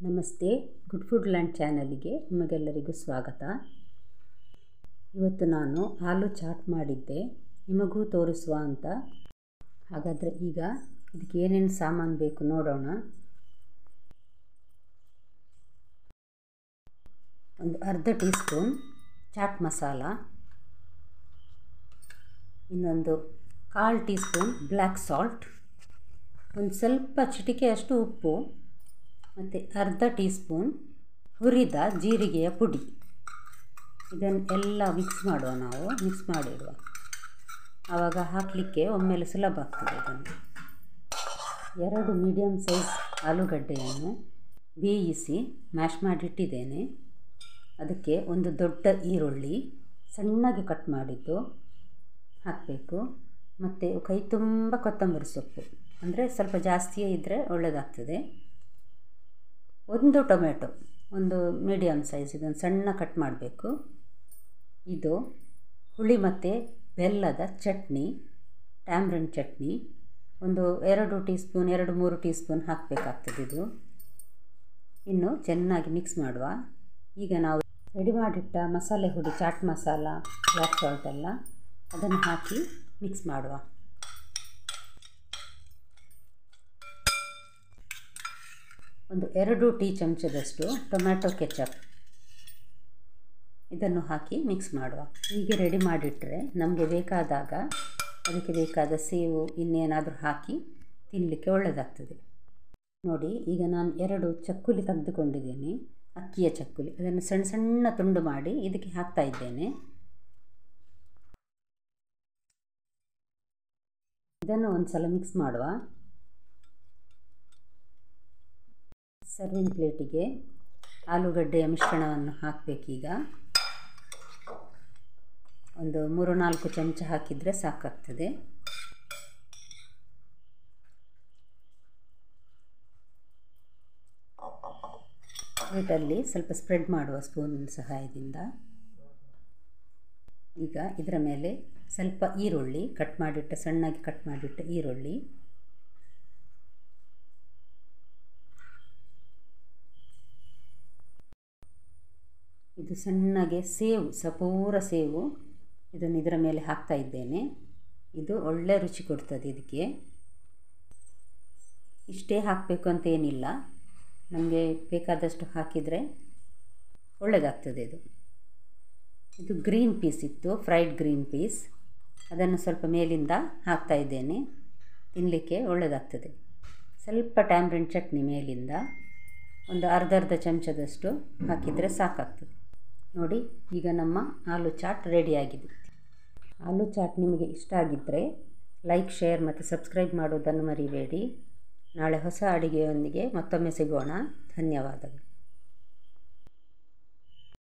ನಮಸ್ತೆ, good food land ಚಾನಲಿಗೆ ನಿಮಗೆಲ್ಲರಿಗೂ ಸ್ವಾಗತ. ಇವತ್ತು ನಾನು ಆಲೂ ಚಾಟ್ ಮಾಡಿದ್ದೆ, ನಿಮಗೂ ತೋರಿಸುವ ಅಂತ. ಹಾಗಾದರೆ ಈಗ ಇದಕ್ಕೆ ಏನೇನು ಸಾಮಾನು ಬೇಕು ನೋಡೋಣ. ಒಂದು ಅರ್ಧ ಟೀ ಸ್ಪೂನ್ ಚಾಟ್ ಮಸಾಲ, ಇನ್ನೊಂದು 1/4 ಟೀ ಸ್ಪೂನ್ ಬ್ಲ್ಯಾಕ್ ಸಾಲ್ಟ್, ಒಂದು ಸ್ವಲ್ಪ ಚಿಟಿಕೆಯಷ್ಟು ಉಪ್ಪು ಮತ್ತು ಅರ್ಧ ಟೀ ಸ್ಪೂನ್ ಹುರಿದ ಜೀರಿಗೆಯ ಪುಡಿ. ಇದನ್ನೆಲ್ಲ ಮಿಕ್ಸ್ ಮಾಡುವ, ಮಿಕ್ಸ್ ಮಾಡಿಡುವ. ಆವಾಗ ಹಾಕಲಿಕ್ಕೆ ಒಮ್ಮೆಲೆ ಸುಲಭ ಆಗ್ತದೆ. ಇದನ್ನು 2 ಮೀಡಿಯಮ್ ಸೈಜ್ ಆಲೂಗಡ್ಡೆಯನ್ನು ಬೇಯಿಸಿ ಮ್ಯಾಶ್ ಮಾಡಿಟ್ಟಿದ್ದೇನೆ. ಅದಕ್ಕೆ ಒಂದು ದೊಡ್ಡ ಈರುಳ್ಳಿ ಸಣ್ಣಗೆ ಕಟ್ ಮಾಡಿದ್ದು ಹಾಕಬೇಕು. ಮತ್ತು ಕೈ ತುಂಬ ಕೊತ್ತಂಬರಿ ಸೊಪ್ಪು, ಅಂದರೆ ಸ್ವಲ್ಪ ಜಾಸ್ತಿಯೇ ಇದ್ದರೆ ಒಳ್ಳೆಯದಾಗ್ತದೆ. ಒಂದು ಟೊಮೆಟೊ, ಒಂದು ಮೀಡಿಯಮ್ ಸೈಜ್, ಇದನ್ನು ಸಣ್ಣ ಕಟ್ ಮಾಡಬೇಕು. ಇದು ಹುಳಿ ಮತ್ತು ಬೆಲ್ಲದ ಚಟ್ನಿ, ಟ್ಯಾಮ್ರಿನ್ ಚಟ್ನಿ. ಒಂದು 2 ಟೀ ಸ್ಪೂನ್ 2-3 ಟೀ ಸ್ಪೂನ್ ಹಾಕಬೇಕಾಗ್ತದೆ ಇದು. ಇನ್ನು ಚೆನ್ನಾಗಿ ಮಿಕ್ಸ್ ಮಾಡುವ. ಈಗ ನಾವು ರೆಡಿ ಮಾಡಿಟ್ಟ ಮಸಾಲೆ ಹುಡಿ, ಚಾಟ್ ಮಸಾಲ, ಬ್ಲ್ಯಾಕ್ ಸಾಲ್ಟ್ ಎಲ್ಲ ಅದನ್ನು ಹಾಕಿ ಮಿಕ್ಸ್ ಮಾಡುವ. ಒಂದು 2 ಟೀ ಚಮಚದಷ್ಟು ಟೊಮ್ಯಾಟೊ ಕೆಚಪ್ ಇದನ್ನು ಹಾಕಿ ಮಿಕ್ಸ್ ಮಾಡುವ. ಹೀಗೆ ರೆಡಿ ಮಾಡಿಟ್ಟರೆ ನಮಗೆ ಬೇಕಾದಾಗ ಅದಕ್ಕೆ ಬೇಕಾದ ಸೇವು ಇನ್ನೇನಾದರೂ ಹಾಕಿ ತಿನ್ನಲಿಕ್ಕೆ ಒಳ್ಳೆಯದಾಗ್ತದೆ. ನೋಡಿ, ಈಗ ನಾನು 2 ಚಕ್ಕುಲಿ ತೆಗೆದುಕೊಂಡಿದ್ದೇನೆ, ಅಕ್ಕಿಯ ಚಕ್ಕುಲಿ. ಅದನ್ನು ಸಣ್ಣ ಸಣ್ಣ ತುಂಡು ಮಾಡಿ ಇದಕ್ಕೆ ಹಾಕ್ತಾ ಇದ್ದೇನೆ. ಇದನ್ನು ಒಂದು ಸಲ ಮಿಕ್ಸ್ ಮಾಡುವ. ಸರ್ವಿಂಗ್ ಪ್ಲೇಟಿಗೆ ಆಲೂಗಡ್ಡೆಯ ಮಿಶ್ರಣವನ್ನು ಹಾಕಬೇಕೀಗ. ಒಂದು 3-4 ಚಮಚ ಹಾಕಿದರೆ ಸಾಕಾಗ್ತದೆ. ಪ್ಲೇಟಲ್ಲಿ ಸ್ವಲ್ಪ ಸ್ಪ್ರೆಡ್ ಮಾಡುವ ಸ್ಪೂನಿನ ಸಹಾಯದಿಂದ. ಈಗ ಇದರ ಮೇಲೆ ಸ್ವಲ್ಪ ಈರುಳ್ಳಿ, ಸಣ್ಣಗೆ ಕಟ್ ಮಾಡಿಟ್ಟ ಈರುಳ್ಳಿ, ಇದು ಸಣ್ಣಗೆ ಸೇವು, ಸಪೂರ ಸೇವು, ಇದನ್ನು ಇದರ ಮೇಲೆ ಹಾಕ್ತಾ ಇದ್ದೇನೆ. ಇದು ಒಳ್ಳೆ ರುಚಿ ಕೊಡ್ತದೆ ಇದಕ್ಕೆ. ಇಷ್ಟೇ ಹಾಕಬೇಕು ಅಂತ ಏನಿಲ್ಲ, ನಮಗೆ ಬೇಕಾದಷ್ಟು ಹಾಕಿದರೆ ಒಳ್ಳೆಯದಾಗ್ತದೆ. ಇದು ಗ್ರೀನ್ ಪೀಸ್ ಇತ್ತು, ಫ್ರೈಡ್ ಗ್ರೀನ್ ಪೀಸ್, ಅದನ್ನು ಸ್ವಲ್ಪ ಮೇಲಿಂದ ಹಾಕ್ತಾ ಇದ್ದೇನೆ. ತಿನ್ನಲಿಕ್ಕೆ ಒಳ್ಳೆಯದಾಗ್ತದೆ. ಸ್ವಲ್ಪ ಟ್ಯಾಮ್ರಿನ್ ಚಟ್ನಿ ಮೇಲಿಂದ ಒಂದು ಅರ್ಧ ಚಮಚದಷ್ಟು ಹಾಕಿದರೆ ಸಾಕಾಗ್ತದೆ. ನೋಡಿ, ಈಗ ನಮ್ಮ ಆಲೂ ಚಾಟ್ ರೆಡಿಯಾಗಿದೆ. ಆಲೂ ಚಾಟ್ ನಿಮಗೆ ಇಷ್ಟ ಆಗಿದ್ದರೆ ಲೈಕ್, ಶೇರ್ ಮತ್ತು ಸಬ್ಸ್ಕ್ರೈಬ್ ಮಾಡೋದನ್ನು ಮರಿಬೇಡಿ. ನಾಳೆ ಹೊಸ ಅಡುಗೆಯೊಂದಿಗೆ ಮತ್ತೊಮ್ಮೆ ಸಿಗೋಣ. ಧನ್ಯವಾದಗಳು.